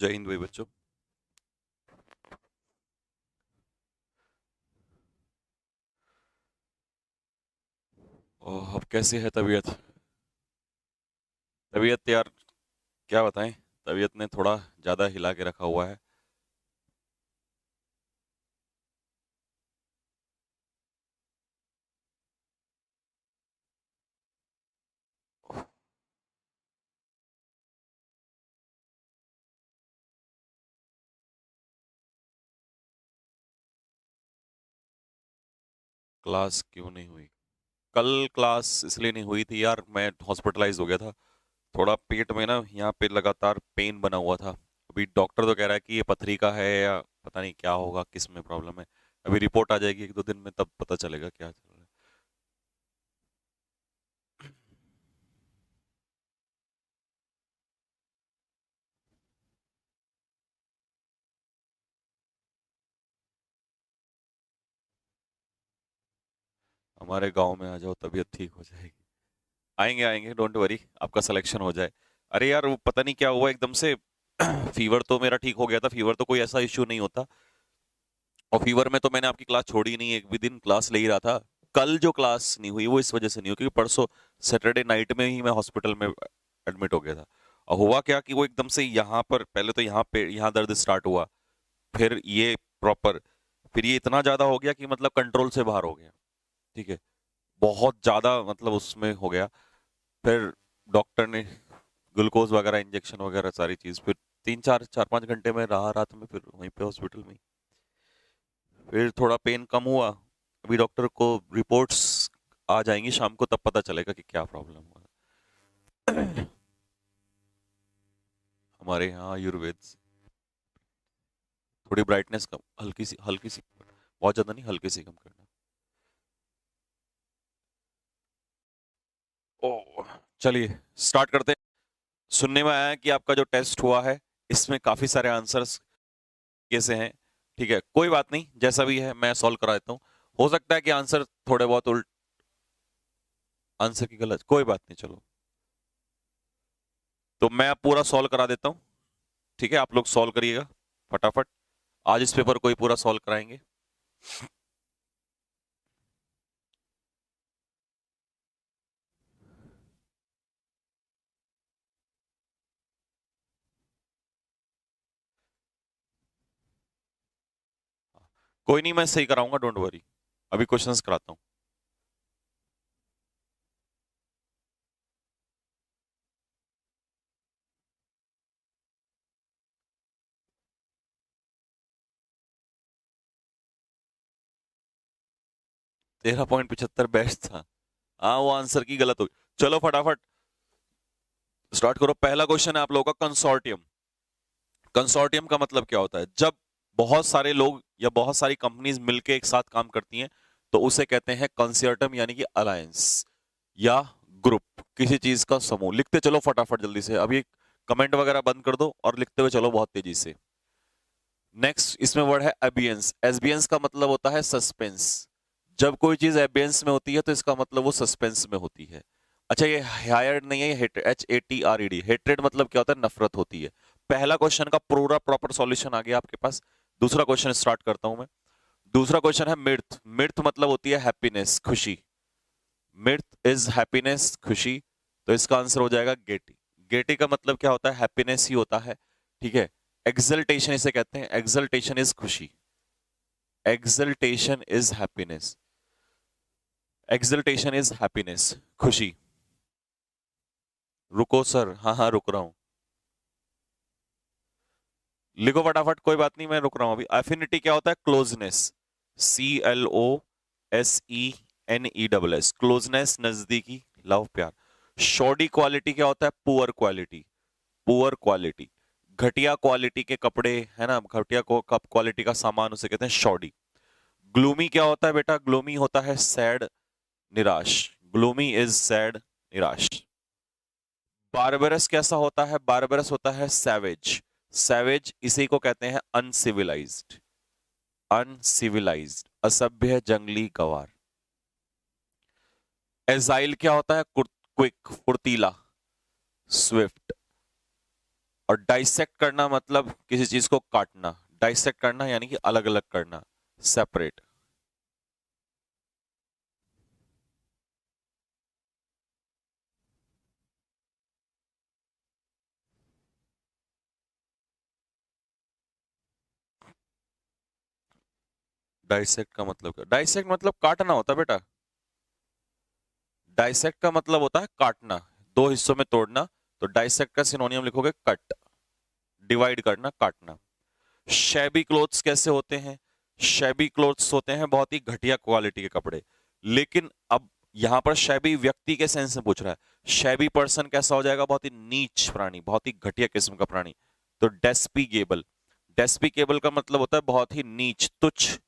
जय हिंद भाई बच्चों। अब कैसी है तबीयत? तबीयत यार, क्या बताएं। तबीयत ने थोड़ा ज़्यादा हिला के रखा हुआ है। क्लास क्यों नहीं हुई? कल क्लास इसलिए नहीं हुई थी यार, मैं हॉस्पिटलाइज हो गया था। थोड़ा पेट में ना यहाँ पे लगातार पेन बना हुआ था। अभी डॉक्टर तो कह रहा है कि ये पथरी का है या पता नहीं क्या होगा, किस में प्रॉब्लम है। अभी रिपोर्ट आ जाएगी 1-2 दिन में, तब पता चलेगा क्या चल रहा है। हमारे गांव में आ जाओ, तबीयत ठीक हो जाएगी। आएंगे आएंगे, डोंट वरी, आपका सिलेक्शन हो जाए। अरे यार, वो पता नहीं क्या हुआ एकदम से। फीवर तो मेरा ठीक हो गया था, फीवर तो कोई ऐसा इश्यू नहीं होता। और फीवर में तो मैंने आपकी क्लास छोड़ी ही नहीं, एक भी दिन क्लास ले ही रहा था। कल जो क्लास नहीं हुई वो इस वजह से नहीं हुई क्योंकि परसों सैटरडे नाइट में ही मैं हॉस्पिटल में एडमिट हो गया था। और हुआ क्या कि वो एकदम से यहाँ पर पहले तो यहाँ पे यहाँ दर्द स्टार्ट हुआ। फिर ये प्रॉपर, फिर ये इतना ज्यादा हो गया कि मतलब कंट्रोल से बाहर हो गया। ठीक है, बहुत ज्यादा मतलब उसमें हो गया। फिर डॉक्टर ने ग्लूकोज वगैरह, इंजेक्शन वगैरह सारी चीज, फिर 3-4 4-5 घंटे में रहा रात में, फिर वहीं पे हॉस्पिटल में। फिर थोड़ा पेन कम हुआ। अभी डॉक्टर को रिपोर्ट्स आ जाएंगी शाम को, तब पता चलेगा कि क्या प्रॉब्लम हुआ। हमारे यहाँ आयुर्वेद से थोड़ी ब्राइटनेस कम, हल्की सी, बहुत ज्यादा नहीं, हल्की सी कम करना। ओ, चलिए स्टार्ट करते हैं। सुनने में आया है कि आपका जो टेस्ट हुआ है इसमें काफी सारे आंसर्स कैसे हैं। ठीक है, कोई बात नहीं, जैसा भी है मैं सॉल्व करा देता हूँ। हो सकता है कि आंसर थोड़े बहुत उल्ट, आंसर की गलत, कोई बात नहीं, चलो। तो मैं अब पूरा सॉल्व करा देता हूँ। ठीक है, आप लोग सॉल्व करिएगा फटाफट। आज इस पेपर को ही पूरा सॉल्व कराएंगे। कोई नहीं, मैं सही कराऊंगा, डोंट वरी। अभी क्वेश्चंस कराता हूँ। 13.75 बेस्ट था। हाँ, वो आंसर की गलत होगी। चलो फटाफट स्टार्ट करो। पहला क्वेश्चन है आप लोगों का, कंसोर्टियम। कंसोर्टियम का मतलब क्या होता है? जब बहुत सारे लोग या बहुत सारी कंपनीज मिलके एक साथ काम करती हैं तो उसे कहते हैं कंसोर्टियम, यानी कि अलायंस या ग्रुप, किसी चीज का समूह। लिखते चलो फटाफट जल्दी से, अभी कमेंट वगैरह बंद कर दो और लिखते हुए चलो बहुत तेजी से। नेक्स्ट इसमें वर्ड है एबियंस। एसबियंस का मतलब होता है सस्पेंस। जब कोई चीज एबियंस में होती है तो इसका मतलब वो सस्पेंस में होती है। अच्छा, ये हायर्ड नहीं है, ये HATRED। हेट्रेड मतलब क्या होता है? नफरत होती है। पहला क्वेश्चन का पूरा प्रॉपर सॉल्यूशन आ गया आपके पास। दूसरा क्वेश्चन स्टार्ट करता हूं मैं। दूसरा क्वेश्चन है मिर्थ। मिर्थ मतलब होती है हैप्पीनेस, खुशी। मिर्थ इज हैप्पीनेस, खुशी। तो इसका आंसर हो जाएगा गेटी। गेटी का मतलब क्या होता है? हैप्पीनेस ही होता है। ठीक है। एक्सल्टेशन इसे कहते हैं, एक्सल्टेशन इज खुशी, exaltation is happiness, exaltation is happiness, खुशी। रुको सर, हाँ हाँ रुक रहा हूं। लिखो फटाफट, कोई बात नहीं, मैं रुक रहा हूं अभी। एफिनिटी क्या होता है? क्लोजनेस। CLOSENESS, क्लोजनेस, नजदीकी, लव, प्यार। शॉडी क्वालिटी क्या होता है? Poor quality, poor quality. घटिया क्वालिटी के कपड़े, है ना, घटिया को कप क्वालिटी का सामान, उसे कहते हैं शॉडी। ग्लूमी क्या होता है बेटा? ग्लूमी होता है सैड, निराश। ग्लूमी इज सैड, निराश। बारबरस कैसा होता है? बारबरस होता है सैवेज। सैवेज इसी को कहते हैं अनसिविलाइज्ड, अनसिविलाइज्ड, असभ्य, जंगली, गवार। एजाइल क्या होता है? क्विक, फुर्तीला, स्विफ्ट। और डाइसेक्ट करना मतलब किसी चीज को काटना, डाइसेक्ट करना यानी कि अलग अलग करना, सेपरेट। डाइसेक्ट का मतलब क्या? डाइसेक्ट मतलब काटना होता है बेटा। डाइसेक्ट का मतलब होता है काटना, दो हिस्सों में तोड़ना। तो डाइसेक्ट का सिनोनियम लिखोगे कट, डिवाइड करना, काटना। शैबी क्लोथ्स कैसे होते हैं? शैबी क्लोथ्स होते हैं बहुत ही घटिया क्वालिटी के कपड़े। लेकिन अब यहां पर शैबी व्यक्ति के सेंस में पूछ रहा है। शैबी पर्सन कैसा हो जाएगा? बहुत ही नीच प्राणी, बहुत ही घटिया किस्म का प्राणी। तो डेस्पीगेबल, डेस्पीगेबल का मतलब होता है बहुत ही नीच, तुच्छ।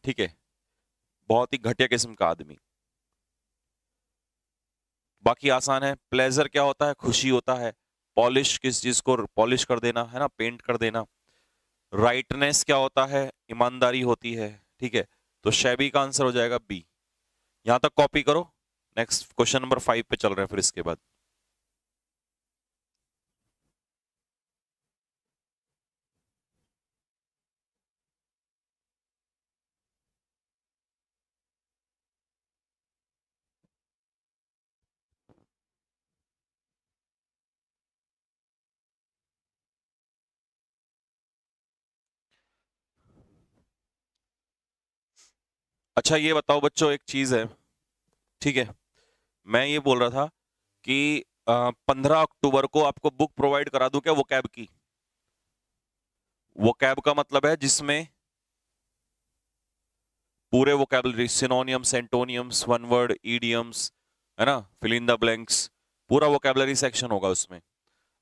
ठीक है, बहुत ही घटिया किस्म का आदमी। बाकी आसान है। प्लेजर क्या होता है? खुशी होता है। पॉलिश, किस चीज को पॉलिश कर देना, है ना, पेंट कर देना। राइटनेस क्या होता है? ईमानदारी होती है। ठीक है, तो शैबी का आंसर हो जाएगा बी। यहां तक कॉपी करो। नेक्स्ट क्वेश्चन नंबर 5 पे चल रहे हैं फिर इसके बाद। अच्छा ये बताओ बच्चों, एक चीज है। ठीक है, मैं ये बोल रहा था कि 15 अक्टूबर को आपको बुक प्रोवाइड करा दूं क्या, वो कैब की? वो कैब का मतलब है जिसमें पूरे vocabulary, synonyms, एंटोनियम्स, one word, idioms, है ना, फिल इन द ब्लैंक्स, पूरा वोकैबुलरी सेक्शन होगा उसमें।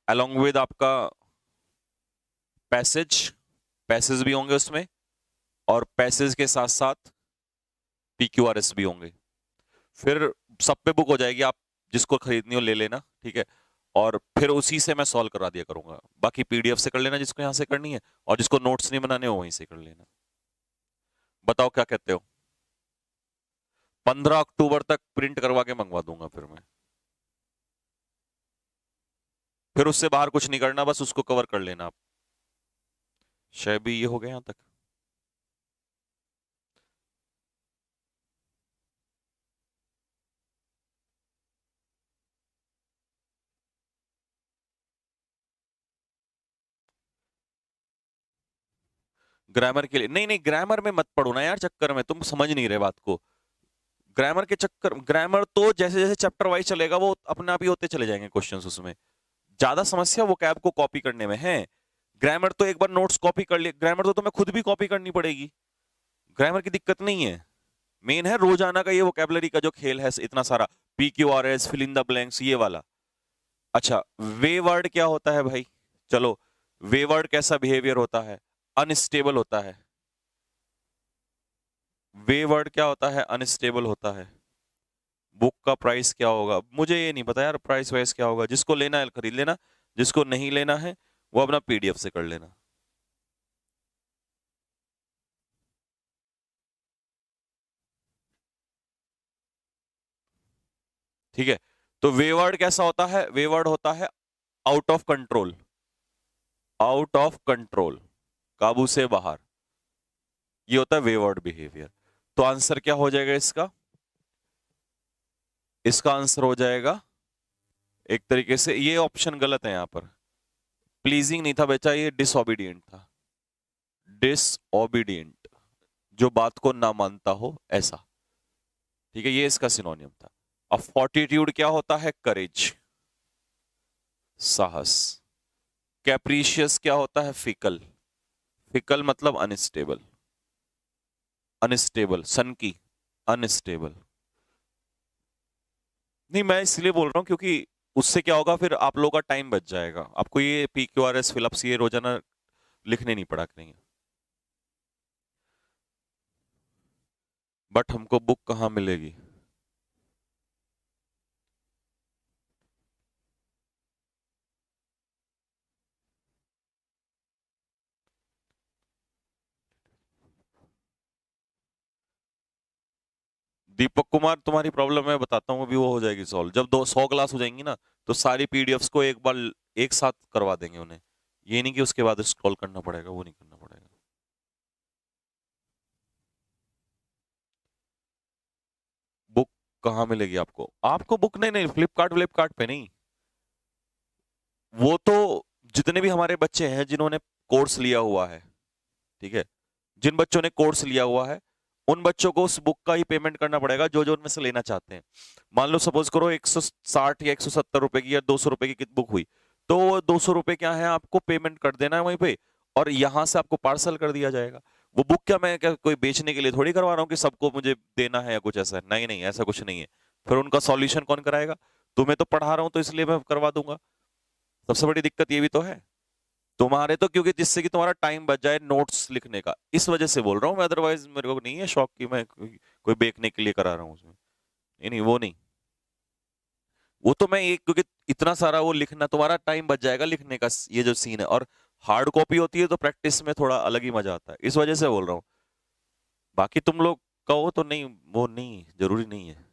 अलोंग विद आपका पैसेज, पैसेज भी होंगे उसमें, और पैसेज के साथ साथ PQRS भी होंगे। फिर सब पे बुक हो जाएगी, आप जिसको खरीदनी हो ले लेना। ठीक है, और फिर उसी से मैं सॉल्व करा दिया करूंगा। बाकी PDF से कर लेना जिसको यहाँ से करनी है, और जिसको नोट्स नहीं बनाने हो वहीं से कर लेना। बताओ क्या कहते हो? 15 अक्टूबर तक प्रिंट करवा के मंगवा दूंगा फिर मैं। फिर उससे बाहर कुछ नहीं करना, बस उसको कवर कर लेना आप। शायद भी ये हो गया यहां तक। ग्रामर के लिए नहीं, नहीं ग्रामर में मत पढ़ो ना यार, चक्कर में तुम समझ नहीं रहे बात को। ग्रामर के चक्कर, ग्रामर तो जैसे जैसे चैप्टर वाइज चलेगा वो अपने आप ही होते चले जाएंगे क्वेश्चंस उसमें। ज्यादा समस्या वो कैब को कॉपी करने में है। ग्रामर तो एक बार नोट्स कॉपी कर लिए, ग्रामर तो तुम्हें खुद भी कॉपी करनी पड़ेगी। ग्रामर की दिक्कत नहीं है। मेन है रोजाना का ये वोकेबलरी का जो खेल है इतना सारा, PQRS, fill in the blanks, ये वाला। अच्छा, वे वर्ड क्या होता है भाई? चलो, वे वर्ड कैसा बिहेवियर होता है? अनस्टेबल होता है। वे वर्ड क्या होता है? अनस्टेबल होता है। बुक का प्राइस क्या होगा? मुझे ये नहीं पता यार, प्राइस वाइस क्या होगा। जिसको लेना है खरीद लेना, जिसको नहीं लेना है वो अपना PDF से कर लेना। ठीक है, तो वे वर्ड कैसा होता है? वे वर्ड होता है out of control, out of control, काबू से बाहर। ये होता है वे वर्ड बिहेवियर। तो आंसर क्या हो जाएगा इसका? इसका आंसर हो जाएगा, एक तरीके से ये ऑप्शन गलत है यहां पर। प्लीजिंग नहीं था बच्चा, ये डिसओबीडियंट था। डिसओबीडियंट, जो बात को ना मानता हो ऐसा। ठीक है, ये इसका सिनोनियम था। अब फोर्टिट्यूड क्या होता है? करेज, साहस। कैप्रीशियस क्या होता है? फिकल, फिकल मतलब अनस्टेबल, अनस्टेबल, सन की, अनस्टेबल। नहीं मैं इसलिए बोल रहा हूं क्योंकि उससे क्या होगा, फिर आप लोगों का टाइम बच जाएगा, आपको ये PQRS फिलअप्स ये रोजाना लिखने नहीं पड़ा करेंगे। बट हमको बुक कहाँ मिलेगी? दीपक कुमार, तुम्हारी प्रॉब्लम मैं बताता हूँ, अभी वो हो जाएगी सॉल्व जब 200 क्लास हो जाएंगी ना, तो सारी पीडीएफ्स को एक बार एक साथ करवा देंगे उन्हें, ये नहीं कि उसके बाद स्क्रॉल करना पड़ेगा, वो नहीं करना पड़ेगा। बुक कहाँ मिलेगी आपको? आपको बुक नहीं, नहीं फ्लिपकार्ट फ्लिपकार्ट पे नहीं, वो तो जितने भी हमारे बच्चे हैं जिन्होंने कोर्स लिया हुआ है, ठीक है, जिन बच्चों ने कोर्स लिया हुआ है उन बच्चों को उस बुक का ही पेमेंट करना पड़ेगा, जो जो उनमें से लेना चाहते हैं। मान लो सपोज करो 160 या 170 रुपए की या 200 रुपए की बुक हुई, तो वो 200 रुपए क्या है आपको पेमेंट कर देना है वहीं पे, और यहां से आपको पार्सल कर दिया जाएगा। वो बुक क्या मैं क्या कोई बेचने के लिए थोड़ी करवा रहा हूँ कि सबको मुझे देना है या कुछ ऐसा, नहीं नहीं ऐसा कुछ नहीं है। फिर उनका सॉल्यूशन कौन कराएगा? तुम्हें तो पढ़ा रहा हूं तो इसलिए मैं करवा दूंगा। सबसे बड़ी दिक्कत ये भी तो है तुम्हारे, तो क्योंकि जिससे कि तुम्हारा टाइम बच जाए नोट्स लिखने का, इस वजह से बोल रहा हूँ मैं, अदरवाइज मेरे को नहीं है शौक कि मैं कोई बेचने के लिए करा रहा हूँ उसमें, नहीं नहीं वो नहीं। वो तो मैं एक क्योंकि इतना सारा वो लिखना, तुम्हारा टाइम बच जाएगा लिखने का, ये जो सीन है, और हार्ड कॉपी होती है तो प्रैक्टिस में थोड़ा अलग ही मजा आता है, इस वजह से बोल रहा हूँ। बाकी तुम लोग कहो तो नहीं, वो नहीं जरूरी नहीं है,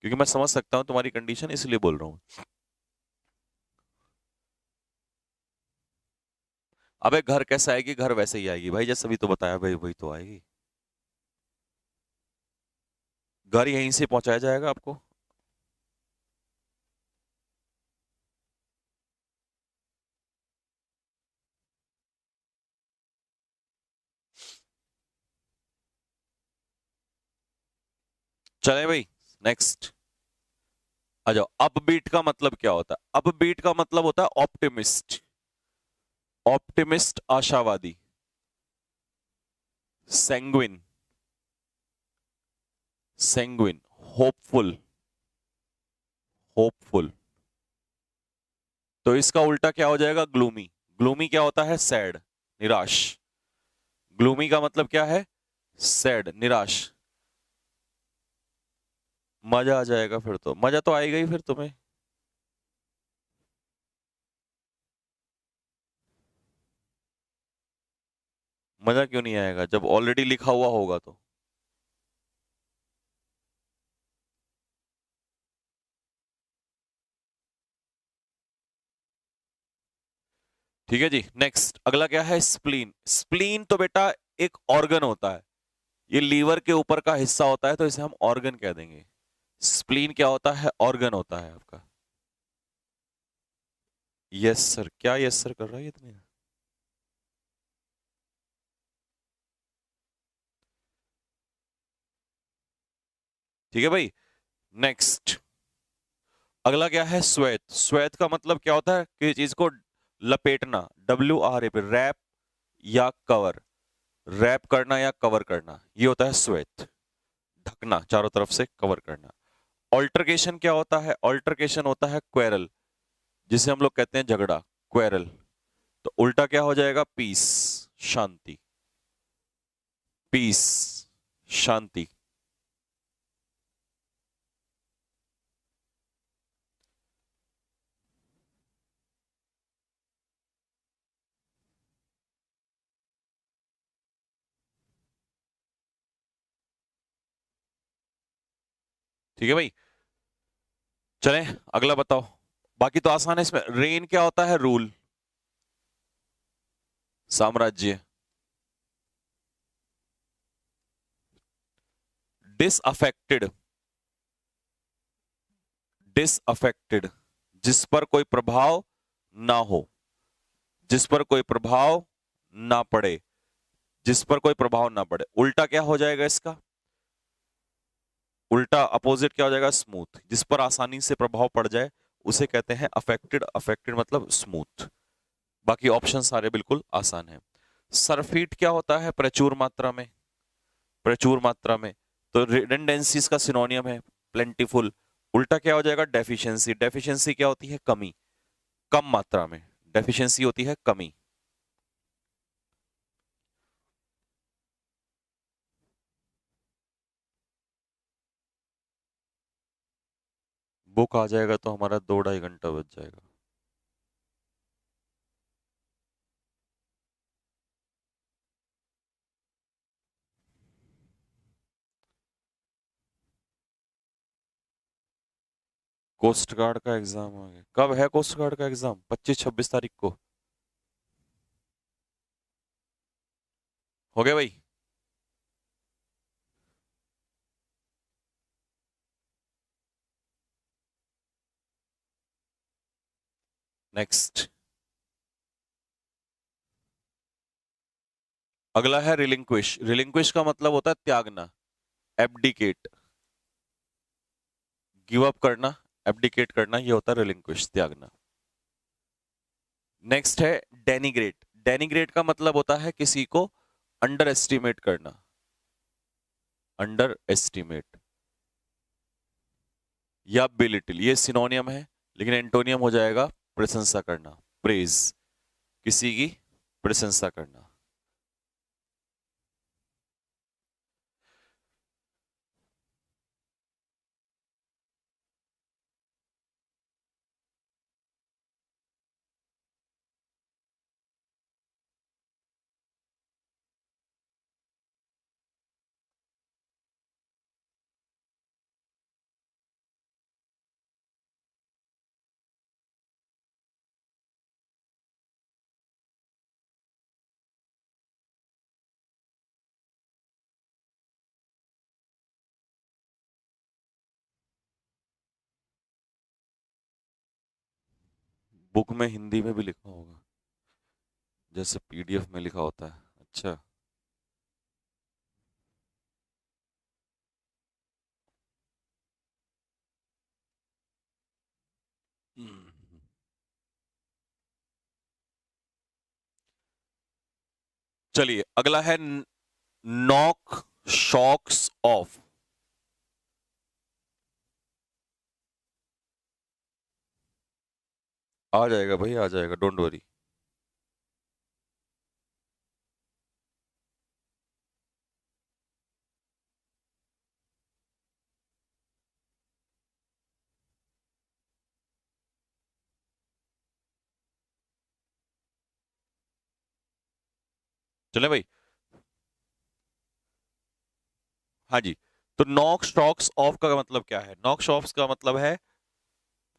क्योंकि मैं समझ सकता हूँ तुम्हारी कंडीशन, इसलिए बोल रहा हूँ। अबे घर कैसा आएगी? घर वैसे ही आएगी भाई, जैसे अभी तो बताया भाई, वही तो आएगी। घर यहीं से पहुंचाया जाएगा आपको। चले भाई, नेक्स्ट आ जाओ। अपबीट का मतलब क्या होता है? अपबीट का मतलब होता है ऑप्टिमिस्ट। ऑप्टिमिस्ट आशावादी। सेंग्विन, सेंग्विन होपफुल, होपफुल। तो इसका उल्टा क्या हो जाएगा? ग्लूमी। ग्लूमी क्या होता है? सैड, निराश। ग्लूमी का मतलब क्या है? सैड, निराश। मजा आ जाएगा फिर तो, मजा तो आएगा ही फिर तुम्हें। मजा क्यों नहीं आएगा जब ऑलरेडी लिखा हुआ होगा तो? ठीक है जी, नेक्स्ट अगला क्या है? स्प्लीन। स्प्लीन तो बेटा एक ऑर्गन होता है, ये लीवर के ऊपर का हिस्सा होता है, तो इसे हम ऑर्गन कह देंगे। स्प्लीन क्या होता है? ऑर्गन होता है आपका। यस सर, क्या यस सर कर रहा है ये इतने? ठीक है भाई, नेक्स्ट अगला क्या है? श्वेत। श्वेत का मतलब क्या होता है? कि चीज को लपेटना, WR पे रैप या कवर, रैप करना या कवर करना, ये होता है श्वेत। ढकना, चारों तरफ से कवर करना। ऑल्टरकेशन क्या होता है? ऑल्टरकेशन होता है क्वेरल, जिसे हम लोग कहते हैं झगड़ा, क्वेरल। तो उल्टा क्या हो जाएगा? पीस, शांति। पीस, शांति। ठीक है भाई, चलें अगला बताओ। बाकी तो आसान है इसमें। रेन क्या होता है? रूल, साम्राज्य। डिसअफेक्टेड, डिसअफेक्टेड, जिस पर कोई प्रभाव ना हो, जिस पर कोई प्रभाव ना पड़े, जिस पर कोई प्रभाव ना पड़े। उल्टा क्या हो जाएगा इसका? उल्टा अपोजिट क्या हो जाएगा? स्मूथ, जिस पर आसानी से प्रभाव पड़ जाए उसे कहते हैं अफेक्टेड। अफेक्टेड मतलब स्मूथ। बाकी ऑप्शन सारे बिल्कुल आसान है। सरफीट क्या होता है? प्रचुर मात्रा में, प्रचुर मात्रा में। तो रिडंडेंसीज का सिनोनियम है प्लेंटीफुल। उल्टा क्या हो जाएगा? डेफिशिएंसी। डेफिशिएंसी क्या होती है? कमी, कम मात्रा में। डेफिशिएंसी होती है कमी। बुक आ जाएगा तो हमारा 2 ढाई घंटा बच जाएगा। कोस्ट गार्ड का एग्जाम आ गया, कब है कोस्ट गार्ड का एग्जाम? 25-26 तारीख को हो गया भाई। नेक्स्ट, अगला है रिलिंक्विश। रिलिंक्विश का मतलब होता है त्यागना, एब्डिकेट, गिव अप करना, एब्डिकेट करना, ये होता है रिलिंक्विश, त्यागना। नेक्स्ट है डेनिग्रेट। डेनिग्रेट का मतलब होता है किसी को अंडर एस्टिमेट करना, अंडर एस्टिमेट या बिलिटिल, ये सिनोनियम है, लेकिन एंटोनियम हो जाएगा प्रशंसा करना, प्रेज, किसी की प्रशंसा करना। बुक में हिंदी में भी लिखा होगा, जैसे पीडीएफ में लिखा होता है। अच्छा, हम्म। चलिए अगला है नॉक शॉक्स ऑफ। आ जाएगा भाई, आ जाएगा, डोंट वरी। चले भाई। हाँ जी, तो नॉक शॉक्स ऑफ का मतलब क्या है? नॉक शॉक्स का मतलब है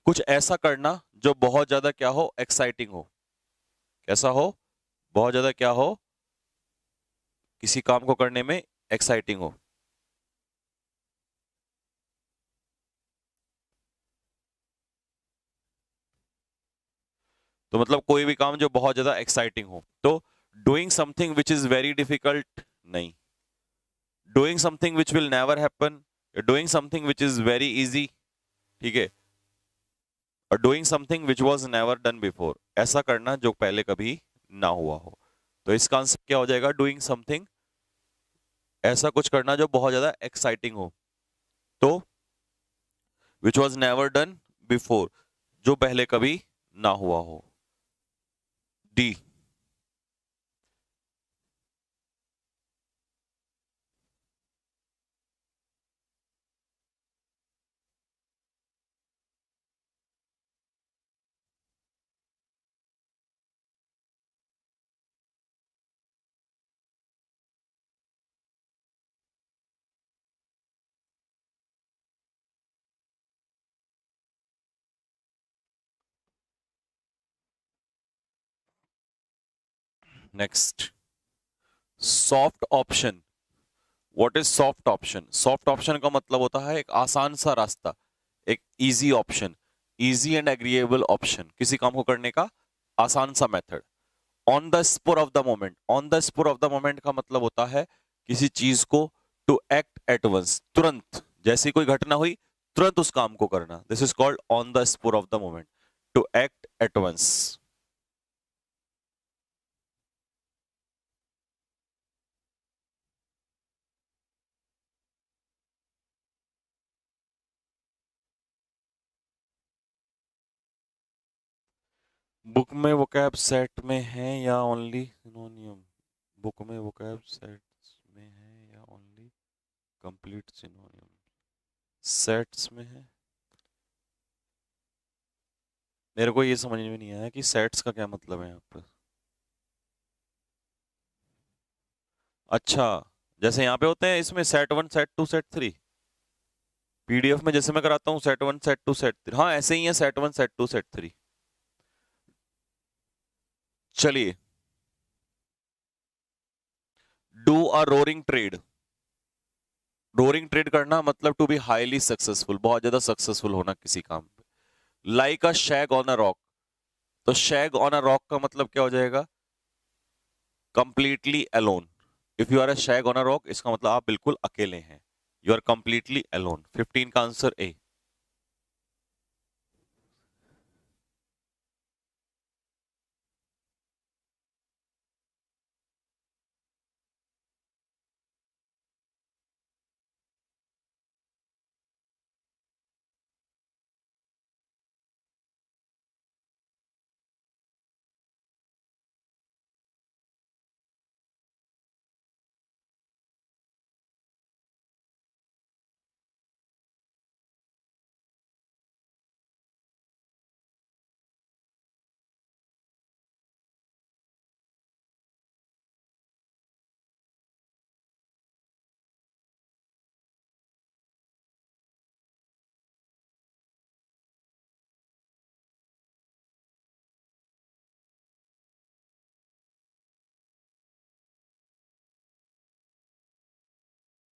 कुछ ऐसा करना जो बहुत ज्यादा क्या हो, एक्साइटिंग हो। कैसा हो? बहुत ज्यादा क्या हो, किसी काम को करने में एक्साइटिंग हो। तो मतलब कोई भी काम जो बहुत ज्यादा एक्साइटिंग हो। तो doing something which is very difficult नहीं, doing something which will never happen, doing something which is very easy, ठीक है, और doing something which was never done before, ऐसा करना जो पहले कभी ना हुआ हो। तो इसका आंसर क्या हो जाएगा? डूइंग समथिंग, ऐसा कुछ करना जो बहुत ज्यादा एक्साइटिंग हो। तो which was never done before, जो पहले कभी ना हुआ हो। D. Next, soft option. What is soft option? Soft option का मतलब होता है एक आसान सा रास्ता, एक easy option, easy and agreeable option, किसी काम को करने का आसान सा method. On the spur of the moment. On the spur of the moment का मतलब होता है किसी चीज को टू एक्ट एट वंस, तुरंत, जैसी कोई घटना हुई तुरंत उस काम को करना, this is called on the spur of the moment, to act at once. Book में वोकैब सेट में है या ओनली सिनोनियम? बुक में वोकैब सेट्स में है या ओनली कंप्लीट सिनोनियम? सेट्स में है। मेरे को ये समझ में नहीं आया कि सेट्स का क्या मतलब है यहाँ पर। अच्छा, जैसे यहाँ पे होते हैं इसमें set one, set two, set three, PDF में जैसे मैं कराता हूँ सेट 1 सेट 2 सेट 3, हाँ ऐसे ही है, सेट 1 सेट 2 सेट 3। चलिए, do a roaring trade. Roaring trade करना मतलब टू बी हाईली सक्सेसफुल, बहुत ज्यादा सक्सेसफुल होना किसी काम पे। Like a shag on a rock, तो शैग ऑन अ रॉक का मतलब क्या हो जाएगा? Completely alone. If you are a shag on a rock, इसका मतलब आप बिल्कुल अकेले हैं, यू आर कंप्लीटली अलोन। 15 का आंसर ए।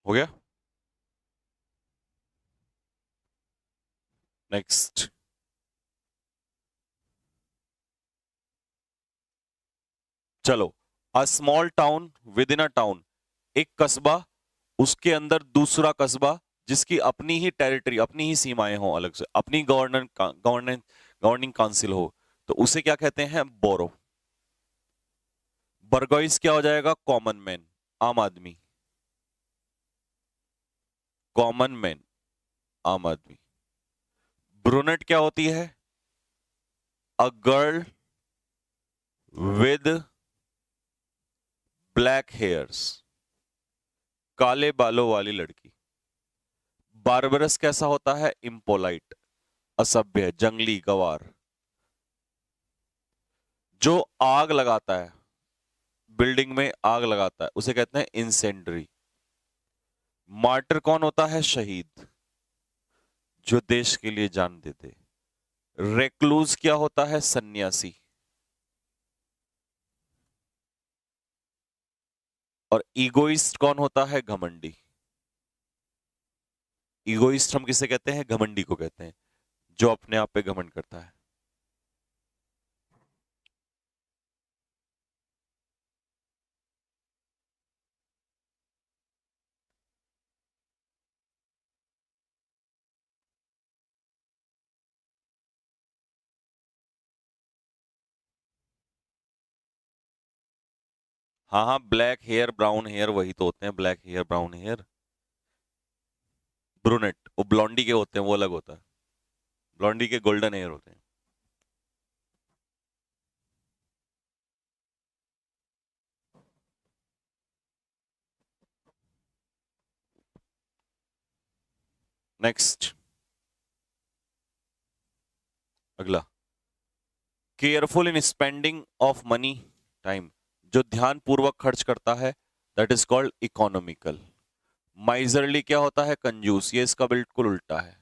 हो गया। नेक्स्ट। चलो, a small town with in a town, एक कस्बा, उसके अंदर दूसरा कस्बा, जिसकी अपनी ही टेरिटरी, अपनी ही सीमाएं हो, अलग से अपनी गवर्निंग काउंसिल हो, तो उसे क्या कहते हैं? बोरो। बर्गोइस क्या हो जाएगा? कॉमन मैन, आम आदमी। कॉमन मैन, आम आदमी। ब्रूनेट क्या होती है? A girl with black hairs, काले बालों वाली लड़की। बार्बरस कैसा होता है? इम्पोलाइट, असभ्य, जंगली, गवार। जो आग लगाता है, बिल्डिंग में आग लगाता है, उसे कहते हैं इंसेंडरी। मार्टर कौन होता है? शहीद, जो देश के लिए जान देते। रेक्लूज क्या होता है? सन्यासी। और ईगोइस्ट कौन होता है? घमंडी। ईगोइस्ट हम किसे कहते हैं? घमंडी को कहते हैं, जो अपने आप पे घमंड करता है। हाँ हाँ, ब्लैक हेयर ब्राउन हेयर वही तो होते हैं, black hair brown hair. Brunette वो ब्लॉन्डी के होते हैं, वो अलग होता है। ब्लॉन्डी के गोल्डन हेयर होते हैं। नेक्स्ट, अगला। Careful in spending of money time, जो ध्यान पूर्वक खर्च करता है, that is called economical. Miserly क्या होता है? कंजूस, ये इसका बिल्कुल उल्टा है।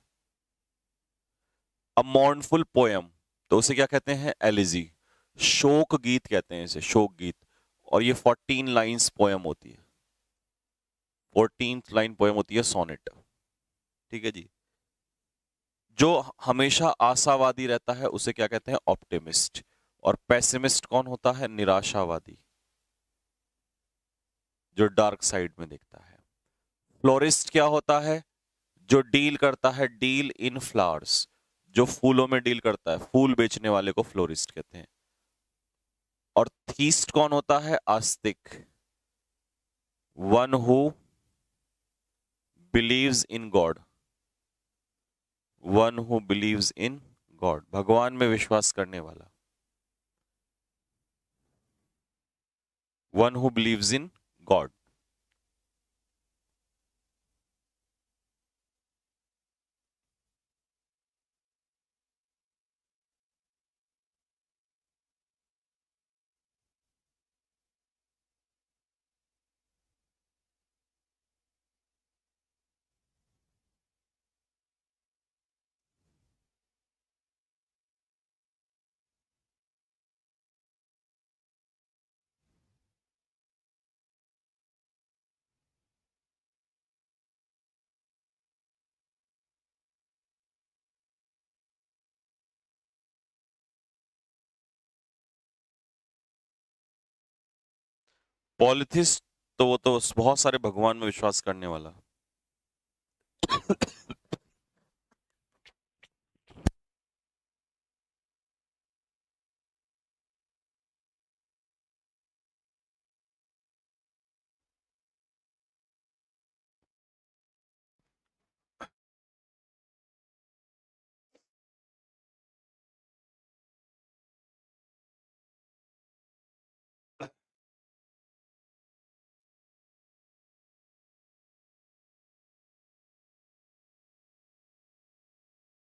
अ मॉर्नफुल पोयम, तो उसे क्या कहते हैं? एलिजी, शोक गीत कहते हैं इसे, शोक गीत। और ये 14 लाइंस पोयम होती है, 14th लाइन पोयम होती है, सोनेट। ठीक है जी। जो हमेशा आशावादी रहता है उसे क्या कहते हैं? ऑप्टिमिस्ट। और पेसिमिस्ट कौन होता है? निराशावादी, जो डार्क साइड में देखता है। फ्लोरिस्ट क्या होता है? जो डील करता है, डील इन फ्लावर्स, जो फूलों में डील करता है, फूल बेचने वाले को फ्लोरिस्ट कहते हैं। और थीस्ट कौन होता है? आस्तिक, one who believes in God, one who believes in God, भगवान में विश्वास करने वाला, one who believes in God. Polytheist तो वो तो बहुत सारे भगवान में विश्वास करने वाला।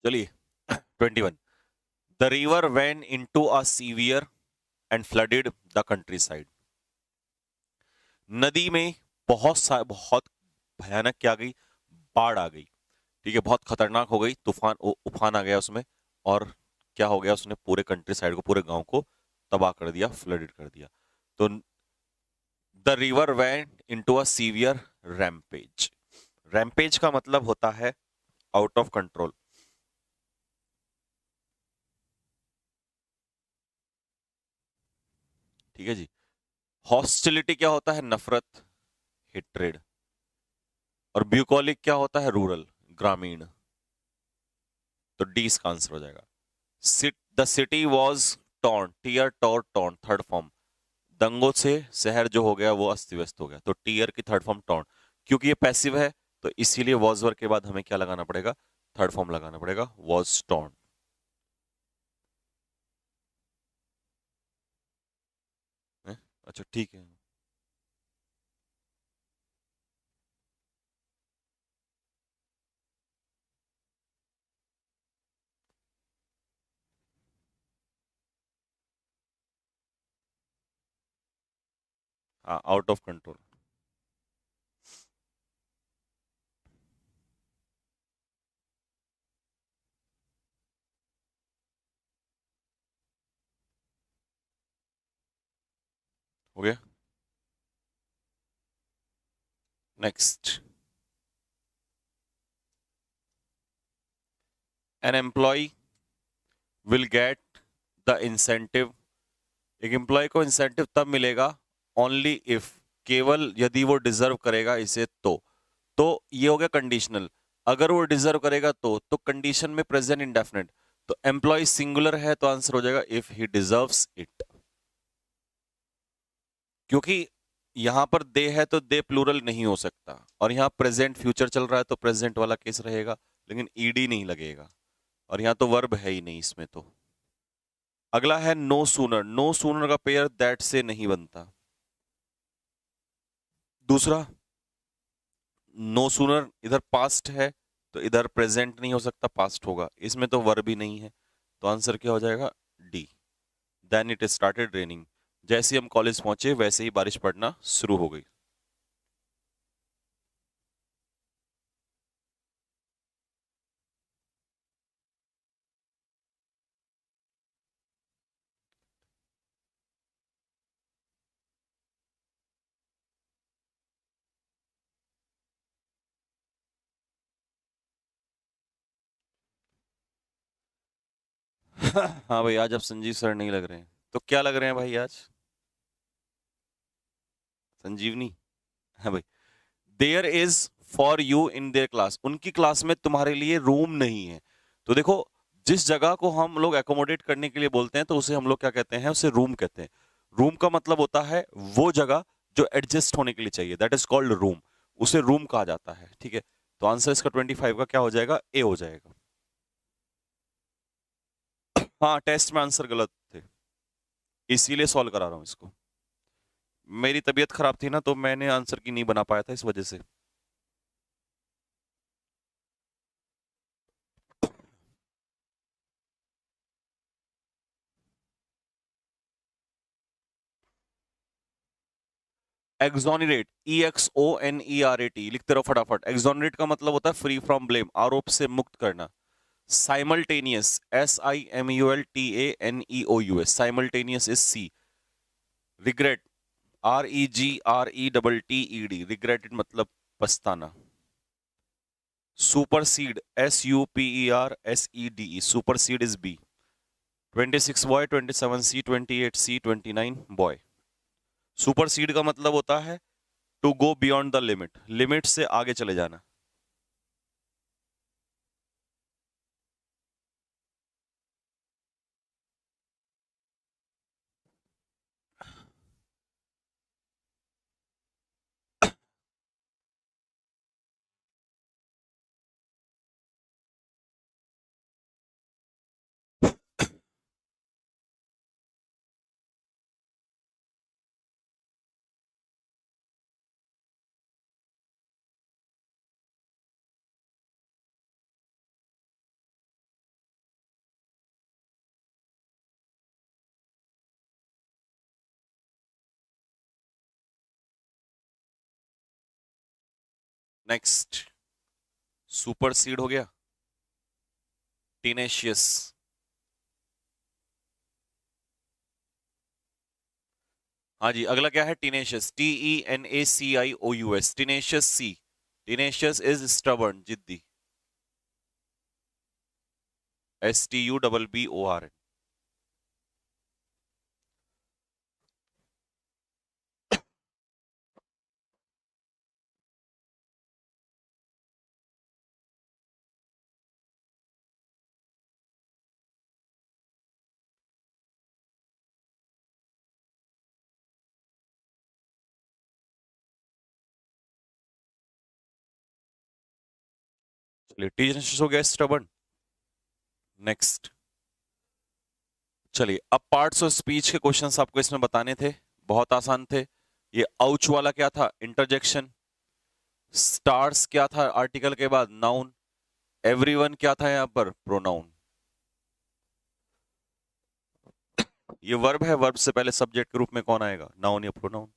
चलिए 21। The river when into a severe and flooded the country side. नदी में बहुत भयानक क्या आ गई, बाढ़ आ गई। ठीक है, बहुत खतरनाक हो गई, उफान आ गया उसमें। और क्या हो गया, उसने पूरे कंट्री साइड को, पूरे गांव को तबाह कर दिया, फ्लडेड कर दिया। तो the river when into a severe rampage. Rampage का मतलब होता है आउट ऑफ कंट्रोल। ठीक है जी। हॉस्टिलिटी क्या होता है, नफरत, हिट्रेड। और ब्यूकोलिक क्या होता है, रूरल, ग्रामीण। तो डी इसका आंसर हो जाएगा। The city was torn, tear tore torn, third form. दंगों से शहर जो हो गया वो अस्त व्यस्त हो गया। तो टीयर की थर्ड फॉर्म टॉर्न। क्योंकि ये पैसिव है तो इसीलिए वॉज वर्ब के बाद हमें क्या लगाना पड़ेगा, थर्ड फॉर्म लगाना पड़ेगा, वॉज टॉर्न। अच्छा ठीक है। हाँ, आउट ऑफ कंट्रोल। हो गया। Next. An employee will get the incentive. एक एम्प्लॉय को इंसेंटिव तब मिलेगा, ओनली इफ, केवल यदि वो डिजर्व करेगा इसे तो ये हो गया कंडीशनल। अगर वो डिजर्व करेगा तो कंडीशन में प्रेजेंट इंडेफिनिट। तो एम्प्लॉय सिंगुलर है तो आंसर हो जाएगा इफ ही डिजर्व्स इट। क्योंकि यहां पर दे है तो दे प्लूरल नहीं हो सकता, और यहां प्रेजेंट फ्यूचर चल रहा है तो प्रेजेंट वाला केस रहेगा, लेकिन ईडी नहीं लगेगा। और यहां तो वर्ब है ही नहीं इसमें तो। अगला है नो सूनर। नो सूनर का पेयर दैट से नहीं बनता। दूसरा, नो सूनर इधर पास्ट है तो इधर प्रेजेंट नहीं हो सकता, पास्ट होगा। इसमें तो वर्ब ही नहीं है, तो आंसर क्या हो जाएगा, D. Then it started raining. जैसे ही हम कॉलेज पहुंचे वैसे ही बारिश पड़ना शुरू हो गई। हाँ भाई, आज आप संजीव सर नहीं लग रहे हैं, तो क्या लग रहे हैं भाई आज, संजीवनी। हाँ भाई। There is for you in there class. उनकी क्लास में तुम्हारे लिए रूम नहीं है। तो देखो, जिस जगह को हम लोग एकोमोडेट करने के लिए बोलते हैं तो उसे हम लोग क्या कहते हैं, उसे रूम कहते हैं। रूम का मतलब होता है वो जगह जो एडजस्ट होने के लिए चाहिए, दैट इज कॉल्ड रूम। उसे रूम कहा जाता है। ठीक है, तो आंसर इसका 25 का क्या हो जाएगा, ए हो जाएगा। हाँ, टेस्ट में आंसर गलत थे, इसीलिए सॉल्व करा रहा हूं इसको। मेरी तबीयत खराब थी ना, तो मैंने आंसर की नहीं बना पाया था, इस वजह से। एक्सोनरेट, EXONERAT, लिखते रहो फटाफट। एक्सोनरेट का मतलब होता है फ्री फ्रॉम ब्लेम, आरोप से मुक्त करना। Simultaneous, SIMULTANEOUS, simultaneous is C. Regret, REGRETTED, regretted मतलब पछताना। Supersede, SUPERSEDE, supersede is B. 26 B, 27 C, 28 C, 29 B. Supersede का मतलब होता है to go beyond the limit, limit से आगे चले जाना। नेक्स्ट, सुपर सीड हो गया, टीनेशियस। हाँ जी, अगला क्या है? टीनेशियस, TENACIOUS, टीनेशियस सी। टीनेशियस इज स्टबर्न, जिद्दी। STUBBORN। चलिए, टीनेशियस हो गया स्टबर्न। नेक्स्ट, चलिए अब पार्ट्स ऑफ स्पीच के क्वेश्चंस आपको इसमें बताने थे, बहुत आसान थे। ये आउच वाला क्या था? इंटरजेक्शन। स्टार्स क्या था आर्टिकल के बाद? नाउन। एवरीवन क्या था यहां पर? प्रोनाउन। ये वर्ब है, वर्ब से पहले सब्जेक्ट के रूप में कौन आएगा? नाउन या प्रोनाउन।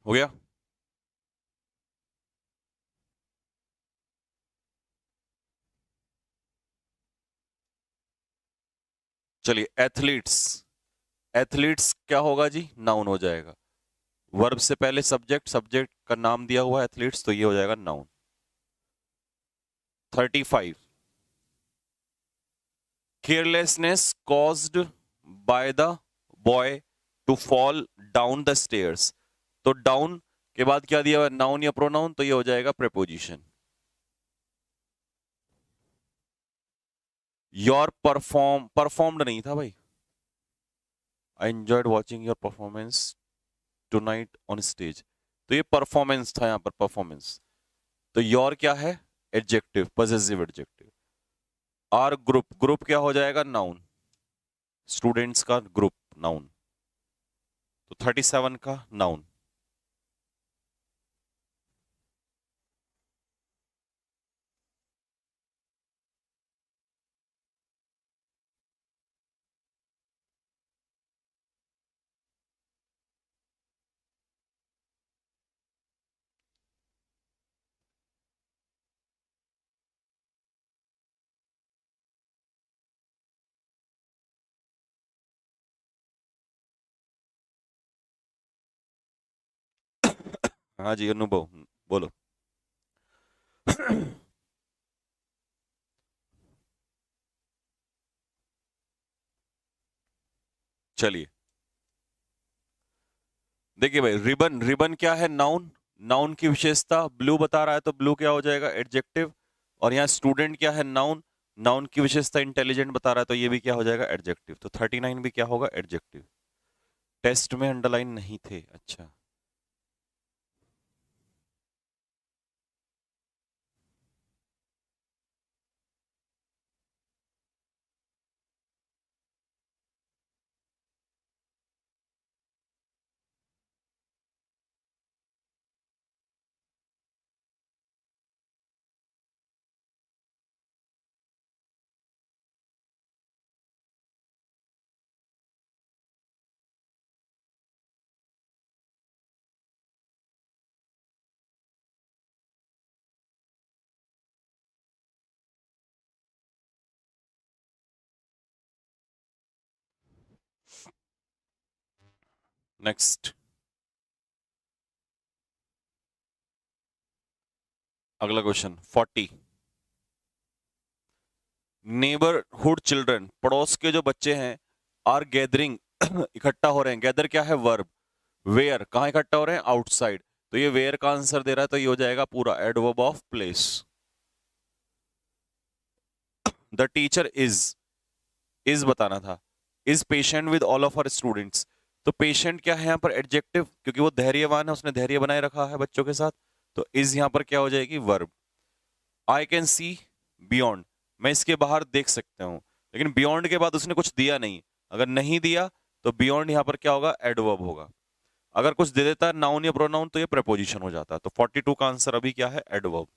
हो गया। चलिए, एथलीट्स। एथलीट्स क्या होगा जी? नाउन हो जाएगा। वर्ब से पहले सब्जेक्ट, सब्जेक्ट का नाम दिया हुआ एथलीट्स, तो ये हो जाएगा noun. 35, carelessness caused by the boy to fall down the stairs. तो डाउन के बाद क्या दिया हुआ? नाउन या प्रोनाउन, तो ये हो जाएगा प्रेपोजिशन। योर परफॉर्म्ड नहीं था भाई। I enjoyed watching your performance tonight on stage, तो ये परफॉर्मेंस था यहां पर, परफॉर्मेंस। तो योर क्या है? Adjective, possessive adjective. Our group, group क्या हो जाएगा? नाउन। स्टूडेंट्स का ग्रुप, नाउन। तो 37 का नाउन। हाँ जी अनुभव, बोलो। चलिए, देखिए भाई, रिबन, रिबन क्या है? नाउन। नाउन की विशेषता ब्लू बता रहा है, तो ब्लू क्या हो जाएगा? एडजेक्टिव। और यहाँ स्टूडेंट क्या है? नाउन। नाउन की विशेषता इंटेलिजेंट बता रहा है, तो ये भी क्या हो जाएगा? एडजेक्टिव। तो 39 भी क्या होगा? एडजेक्टिव। टेस्ट में अंडरलाइन नहीं थे, अच्छा। नेक्स्ट, अगला क्वेश्चन 40। नेबरहुड चिल्ड्रन, पड़ोस के जो बच्चे हैं, आर गैदरिंग इकट्ठा हो रहे हैं। गैदर क्या है? वर्ब। वेयर, कहां इकट्ठा हो रहे हैं? आउटसाइड। तो ये वेयर का आंसर दे रहा है, तो ये हो जाएगा पूरा adverb of place. The teacher is बताना था। Is patient with all of our students. तो पेशेंट क्या है यहाँ पर? एडजेक्टिव, क्योंकि वो धैर्यवान है, उसने धैर्य बनाए रखा है बच्चों के साथ। तो इज यहाँ पर क्या हो जाएगी? Verb. I can see beyond, मैं इसके बाहर देख सकता हूं। लेकिन बियॉन्ड के बाद उसने कुछ दिया नहीं। अगर नहीं दिया तो बियॉन्ड यहां पर क्या होगा? एडवर्ब होगा। अगर कुछ दे देता है नाउन या प्रोनाउन तो ये प्रपोजिशन हो जाता है। तो 42 का आंसर अभी क्या है? एडवर्ब।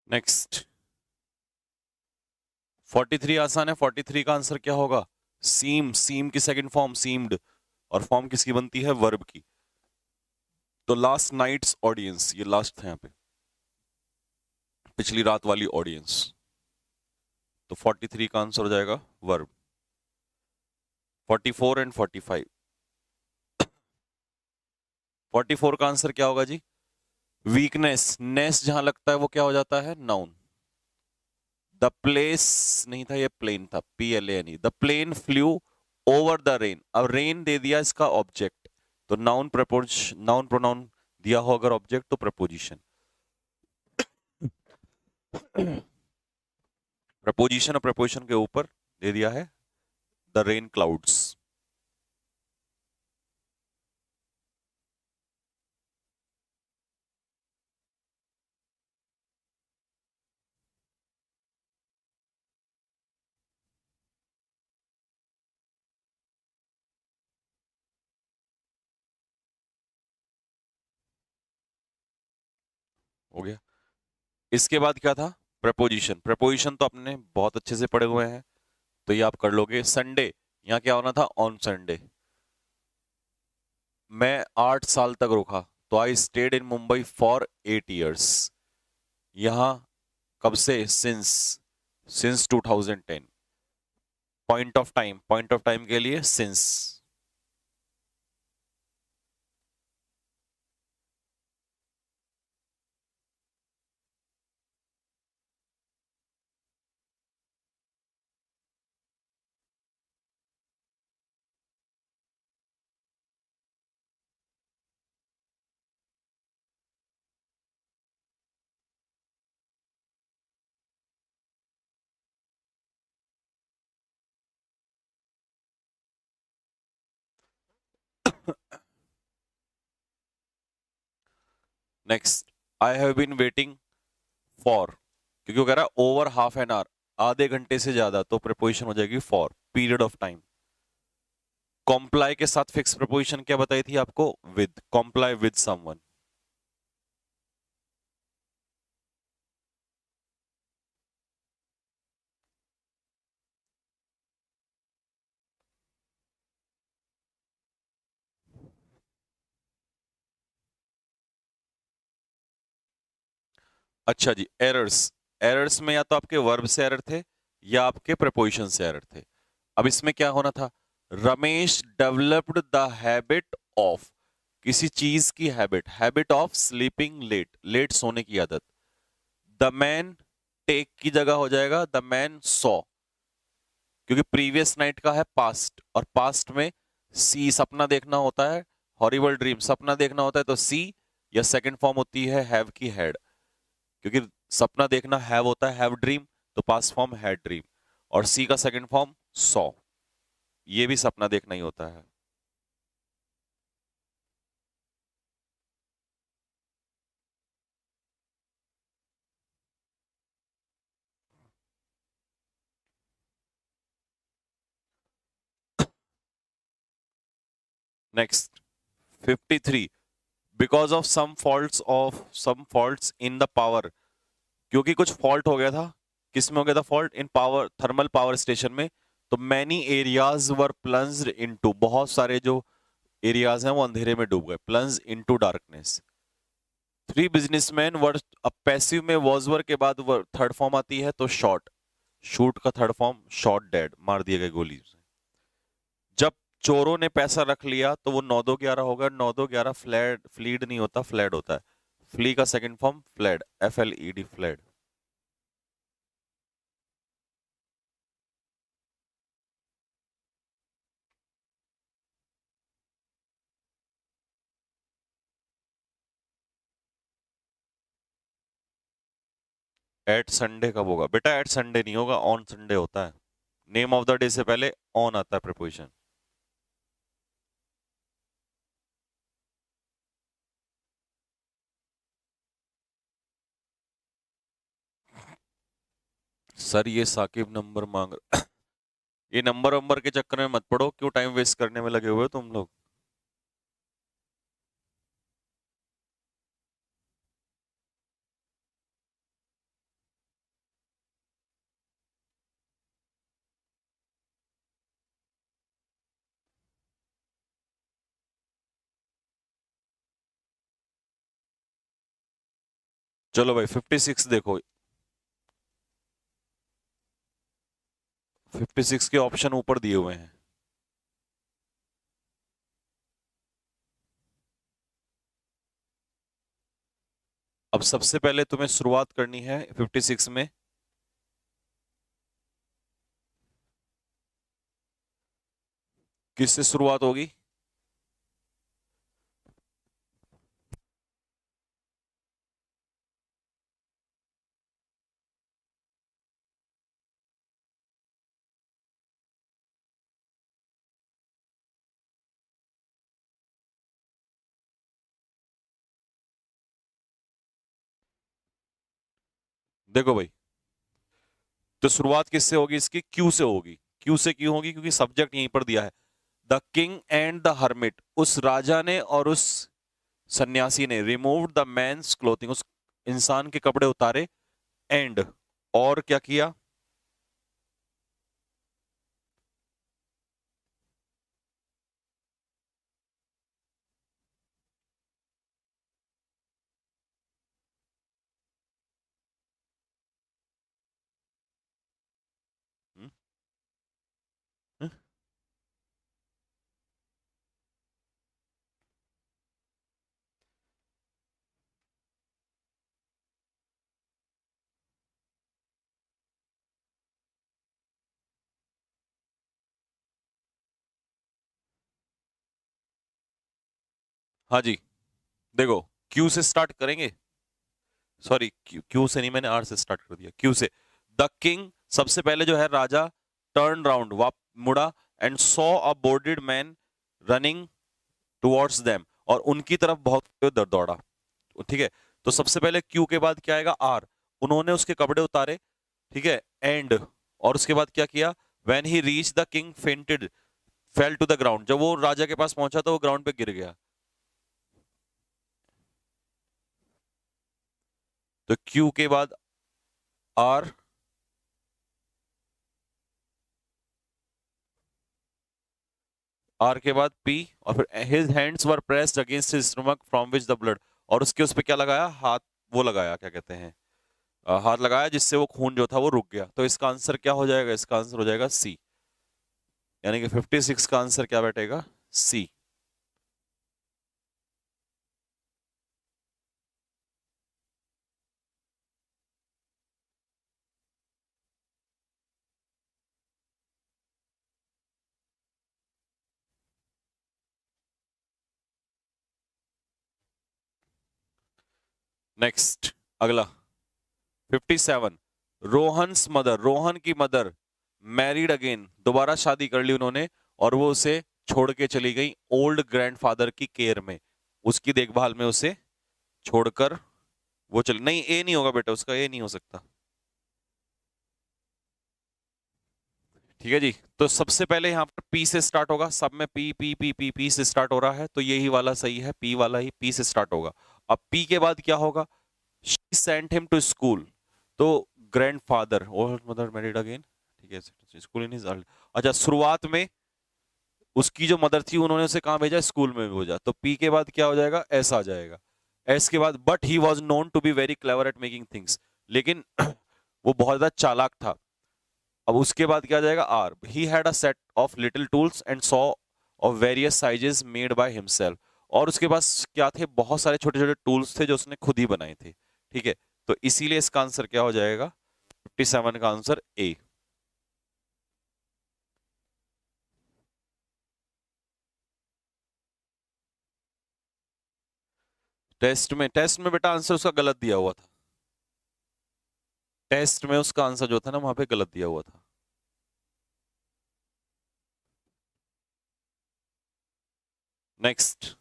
नेक्स्ट 43 आसान है। 43 का आंसर क्या होगा? सीम। सीम की सेकंड फॉर्म सीम्ड, और फॉर्म किसकी बनती है? वर्ब की। तो लास्ट नाइट्स ऑडियंस, ये लास्ट था यहाँ पे, पिछली रात वाली ऑडियंस। तो 43 का आंसर हो जाएगा वर्ब। 44 एंड 45। 44 का आंसर क्या होगा जी? वीकनेस। नेस जहां लगता है वो क्या हो जाता है? नाउन। द प्लेस नहीं था, ये प्लेन था, PLANE। The plane flew over the rain. अब रेन दे दिया इसका ऑब्जेक्ट, तो नाउन नाउन प्रोनाउन दिया हो अगर ऑब्जेक्ट तो प्रपोजिशन। प्रपोजिशन और प्रपोजिशन के ऊपर दे दिया है द रेन क्लाउड्स। हो गया। इसके बाद क्या था? प्रपोजिशन। प्रपोजिशन तो आपने बहुत अच्छे से पढ़े हुए हैं, तो ये आप कर लोगे। संडे, यहाँ क्या होना था? On Sunday. मैं 8 साल तक रुका, तो I stayed in Mumbai for 8 years। यहां कब से? Since 2010। Point of time, point of time के लिए since. Next, I have been waiting for, क्योंकि वो कह रहा है ओवर हाफ एन आवर, आधे घंटे से ज्यादा, तो प्रपोजिशन हो जाएगी for, period of time. Comply के साथ फिक्स प्रपोजिशन क्या बताई थी आपको? विद। Comply with someone. अच्छा जी, एरर्स। एरर्स में या तो आपके वर्ब से एरर थे या आपके प्रपोजिशन से एरर थे। अब इसमें क्या होना था? Ramesh developed the habit of, किसी चीज की habit, habit of sleeping late, late सोने की आदत। द मैन, टेक की जगह हो जाएगा द मैन सॉ, क्योंकि प्रीवियस नाइट का है पास्ट, और पास्ट में सी सपना देखना होता है, हॉरिबल ड्रीम सपना देखना होता है, तो सी, या सेकंड फॉर्म होती है हैव की हैड, क्योंकि सपना देखना हैव होता है, हैव ड्रीम, तो पास्ट फॉर्म हैड ड्रीम। और सी का सेकंड फॉर्म सॉ, ये भी सपना देखना ही होता है। Next 53, because of some faults in the power, क्योंकि कुछ फॉल्ट हो गया था। किसमें हो गया था फॉल्ट? इन पावर, थर्मल पावर स्टेशन में। तो many areas were plunged into, बहुत सारे जो एरियाज हैं वो अंधेरे में डूब गए, plunge into darkness. Three businessmen were, अब पैसिव में वॉज वर के बाद थर्ड फॉर्म आती है तो शॉट, शूट का थर्ड फॉर्म शॉट डेड, मार दिए गए गोली से। जब चोरों ने पैसा रख लिया तो वो 9-2-11 होगा। 9-2-11 फ्लैड, फ्लीड नहीं होता, फ्लैड होता है। फ्ली का second form fled, FLED, fled. At Sunday कब होगा बेटा? एट संडे नहीं होगा, ऑन संडे होता है। नेम ऑफ द डे से पहले ऑन आता है प्रीपोजिशन। सर ये साकिब नंबर मांग ये नंबर वंबर के चक्कर में मत पड़ो, क्यों टाइम वेस्ट करने में लगे हुए हो तुम लोग। चलो भाई 56 देखो। 56 के ऑप्शन ऊपर दिए हुए हैं। अब सबसे पहले तुम्हें शुरुआत करनी है 56 में। किससे शुरुआत होगी? देखो भाई, तो शुरुआत किससे होगी इसकी? क्यू से होगी। क्यू से क्यों होगी? क्योंकि सब्जेक्ट यहीं पर दिया है, the king and the hermit. उस राजा ने और उस सन्यासी ने रिमूव्ड द मैन्स क्लोथिंग, उस इंसान के कपड़े उतारे। एंड, और क्या किया? हम्म, हम्म, हाँ जी। देखो, क्यू से स्टार्ट करेंगे। सॉरी, क्यू से नहीं, मैंने आर से स्टार्ट कर दिया। क्यू से, द किंग, सबसे पहले जो है राजा, टर्न राउंड, वाप मुड़ा, and saw a boarded man running towards them, और उनकी तरफ बहुत दौड़ा। ठीक है, तो सबसे पहले क्यू के बाद क्या आएगा? आर। उन्होंने उसके कपड़े उतारे। ठीक है, एंड, और उसके बाद क्या किया? When he reach the king fainted, fell to the ground, जब वो राजा के पास पहुंचा तो वो ग्राउंड पे गिर गया। तो क्यू के बाद आर, आर के बाद पी, और फिर his hands were pressed against his stomach from which the blood, और उसके उस पे क्या लगाया? हाथ, वो लगाया, क्या कहते हैं, हाथ लगाया, जिससे वो खून जो था वो रुक गया। तो इसका आंसर क्या हो जाएगा? इसका आंसर हो जाएगा सी, यानी कि 56 का आंसर क्या बैठेगा? सी। नेक्स्ट, अगला। 57, रोहन्स मदर, रोहन की मदर मैरिड अगेन, दोबारा शादी कर ली उन्होंने और वो उसे छोड़ के चली गई ओल्ड ग्रैंडफादर की केयर में, उसकी देखभाल में उसे छोड़कर वो चल, नहीं ए नहीं होगा बेटा, उसका ए नहीं हो सकता। ठीक है जी, तो सबसे पहले यहां पर पी से स्टार्ट होगा, सब में P P P P P से स्टार्ट हो रहा है, तो यही वाला सही है, पी वाला ही पी से स्टार्ट होगा। अब पी के बाद क्या होगा, she sent him to school, तो grandfather old mother married again, ठीक है, स्कूल इन हिज, अच्छा शुरुआत में उसकी जो मदर थी उन्होंने उसे कहां भेजा, स्कूल में भेजा, तो पी के बाद क्या हो जाएगा, एस आ जाएगा। एस के बाद but he was known to be very clever at making things, लेकिन वो बहुत ज्यादा चालाक था। अब उसके बाद क्या जाएगा, R, he had a set of little tools and saw of various sizes made by himself, और उसके पास क्या थे, बहुत सारे छोटे छोटे टूल्स थे जो उसने खुद ही बनाए थे। ठीक है, तो इसीलिए इसका आंसर क्या हो जाएगा, 57 का आंसर ए। टेस्ट में बेटा आंसर उसका गलत दिया हुआ था, टेस्ट में उसका आंसर जो था ना वहां पे गलत दिया हुआ था। नेक्स्ट,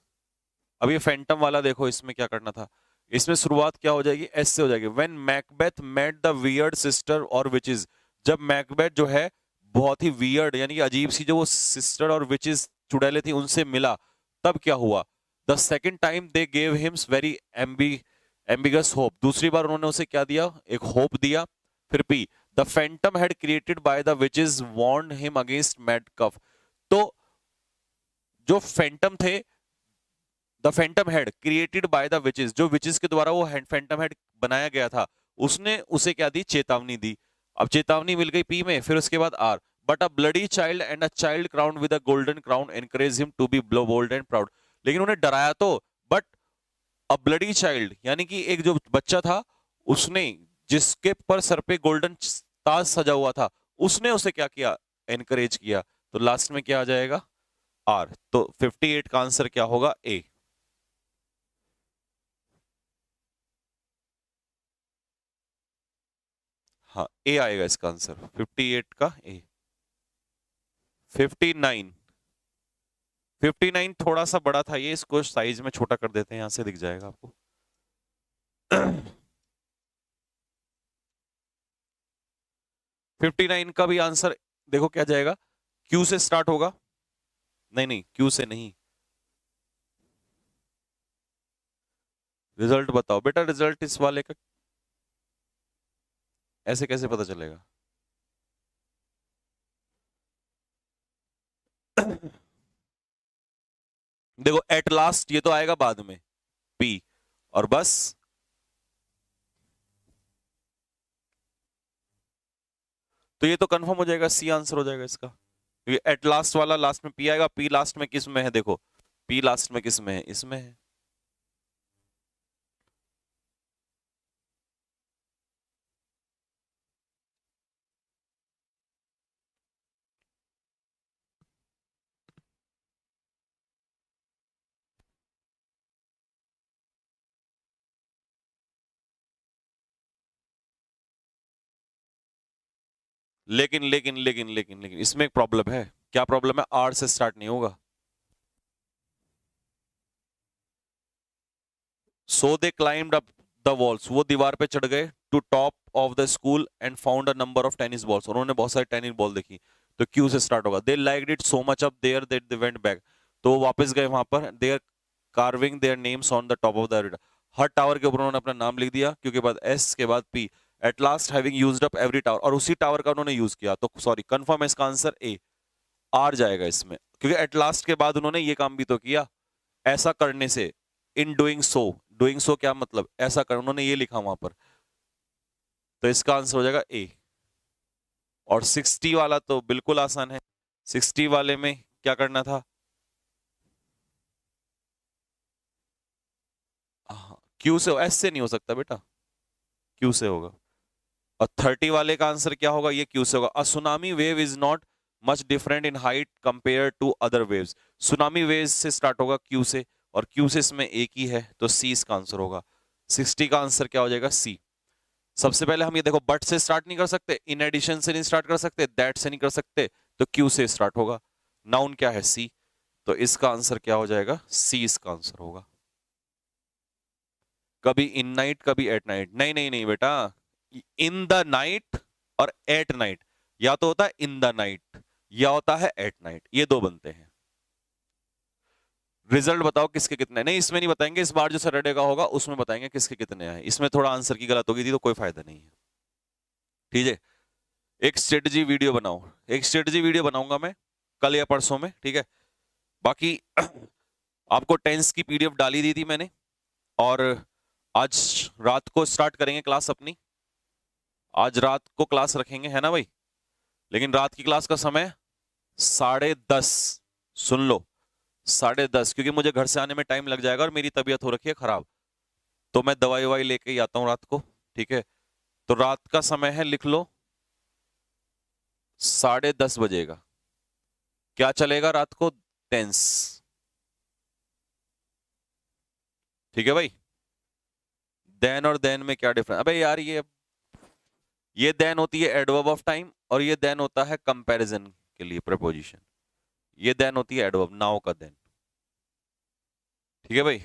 अब ये फैंटम वाला देखो, इसमें क्या करना था, इसमें शुरुआत क्या हो जाएगी, एस से हो जाएगी। When Macbeth met the weird sister और विचेस, जब मैकबेथ जो है बहुत ही वियर्ड यानी कि अजीब सी जो वो सिस्टर और विचेस चुड़ैले थी उनसे मिला, तब क्या हुआ, the second time they gave him very ambiguous hope, दूसरी बार उन्होंने उसे क्या दिया, एक होप दिया। फिर P, the phantom had created by the witches warn him against Macduff, तो जो फैंटम थे, the phantom had created by the witches, जो विचेस के द्वारा वो फैंटम हेड बनाया गया था, उसने उसे क्या दी, चेतावनी दी। अब चेतावनी मिल गई पी में, फिर उसके बाद R, but a bloody child and a child crown with a golden crown encourage him to be bold and proud, लेकिन उन्हें डराया तो, बट अ ब्लडी चाइल्ड यानी कि एक जो बच्चा था, उसने जिसके पर सर पे गोल्डन ताज सजा हुआ था, उसने उसे क्या किया, एनकरेज किया, तो लास्ट में क्या आ जाएगा, आर, तो 58 का आंसर क्या होगा, ए। हाँ ए आएगा इसका आंसर, 58 का ए। 59, 59 थोड़ा सा बड़ा था ये, इसको साइज में छोटा कर देते हैं, यहां से दिख जाएगा आपको। 59 का भी आंसर देखो क्या जाएगा, क्यू से स्टार्ट होगा, नहीं नहीं क्यू से नहीं, रिजल्ट बताओ बेटा, रिजल्ट इस वाले का ऐसे कैसे पता चलेगा। देखो एट लास्ट ये तो आएगा बाद में, पी, और बस तो ये तो कंफर्म हो जाएगा, सी आंसर हो जाएगा इसका, क्योंकि एट लास्ट वाला लास्ट में पी आएगा, पी लास्ट में किस में है, देखो पी लास्ट में किस में है, इसमें है। लेकिन इसमें एक प्रॉब्लम है, क्या प्रॉब्लम है, आर से स्टार्ट नहीं होगा। So they climbed up the walls, वो दीवार पे चढ़ गए, to top of the school and found a number of tennis balls, उन्होंने बहुत सारी टेनिस बॉल देखी, तो क्यू से स्टार्ट होगा। They liked it so much up there that they went back, तो वो वापस गए वहां पर, there carving their names on the top of the, हर टावर के ऊपर उन्होंने अपना नाम लिख दिया, क्योंकि बाद एस के बाद P, at last having used up every tower, और उसी टावर का उन्होंने यूज किया, तो सॉरी कंफर्म है इसका आंसर ए, आर जाएगा इसमें, क्योंकि एट लास्ट के बाद उन्होंने ये काम भी तो किया, ऐसा करने से, in doing so, doing so क्या मतलब, ऐसा कर, उन्होंने ये लिखा वहां पर, तो इसका आंसर हो जाएगा ए। और 60 वाला तो बिल्कुल आसान है, 60 वाले में क्या करना था, क्यू से, एस से नहीं हो सकता बेटा, क्यू से होगा। और 30 वाले का आंसर क्या होगा, ये क्यू से होगा। A tsunami wave is not much different in height compare to other waves, tsunami wave से स्टार्ट होगा क्यू से, और क्यू से इसमें एक ही है, तो सी इसका आंसर होगा। 60 का आंसर क्या हो जाएगा, सी। सबसे पहले हम ये देखो, बट से स्टार्ट नहीं कर सकते, इन एडिशन से नहीं स्टार्ट कर सकते, दैट से नहीं कर सकते, तो क्यू से स्टार्ट होगा। नाउन क्या है? सी। तो इसका आंसर क्या हो जाएगा? सी इसका आंसर होगा। कभी इन नाइट कभी एट नाइट, नहीं नहीं नहीं बेटा, इन द नाइट और एट नाइट, या तो होता है इन द नाइट या होता है एट नाइट, ये दो बनते हैं। रिजल्ट बताओ किसके कितने? नहीं इसमें नहीं बताएंगे, इस बार जो सैटरडे का होगा उसमें बताएंगे किसके कितने हैं। इसमें थोड़ा आंसर की गलत होगी थी तो कोई फायदा नहीं है, ठीक है। एक स्ट्रेटजी वीडियो बनाओ, एक स्ट्रेटजी वीडियो बनाऊंगा मैं कल या परसों में, ठीक है। बाकी आपको टेंस की पीडीएफ डाली दी थी मैंने, और आज रात को स्टार्ट करेंगे क्लास अपनी। आज रात को क्लास रखेंगे, है ना भाई? लेकिन रात की क्लास का समय 10:30, सुन लो 10:30, क्योंकि मुझे घर से आने में टाइम लग जाएगा और मेरी तबीयत हो रखी है खराब, तो मैं दवाई ववाई लेके ही आता हूँ रात को, ठीक है। तो रात का समय है, लिख लो 10:30 बजेगा। क्या चलेगा रात को? टेंस, ठीक है भाई। देन और देन में क्या डिफरेंस? अबे यार ये देन होती है एडवर्ब ऑफ टाइम, और ये देन होता है कंपैरिजन के लिए प्रपोजिशन। ये देन होती है एडवर्ब, नाउ का देन, ठीक है भाई।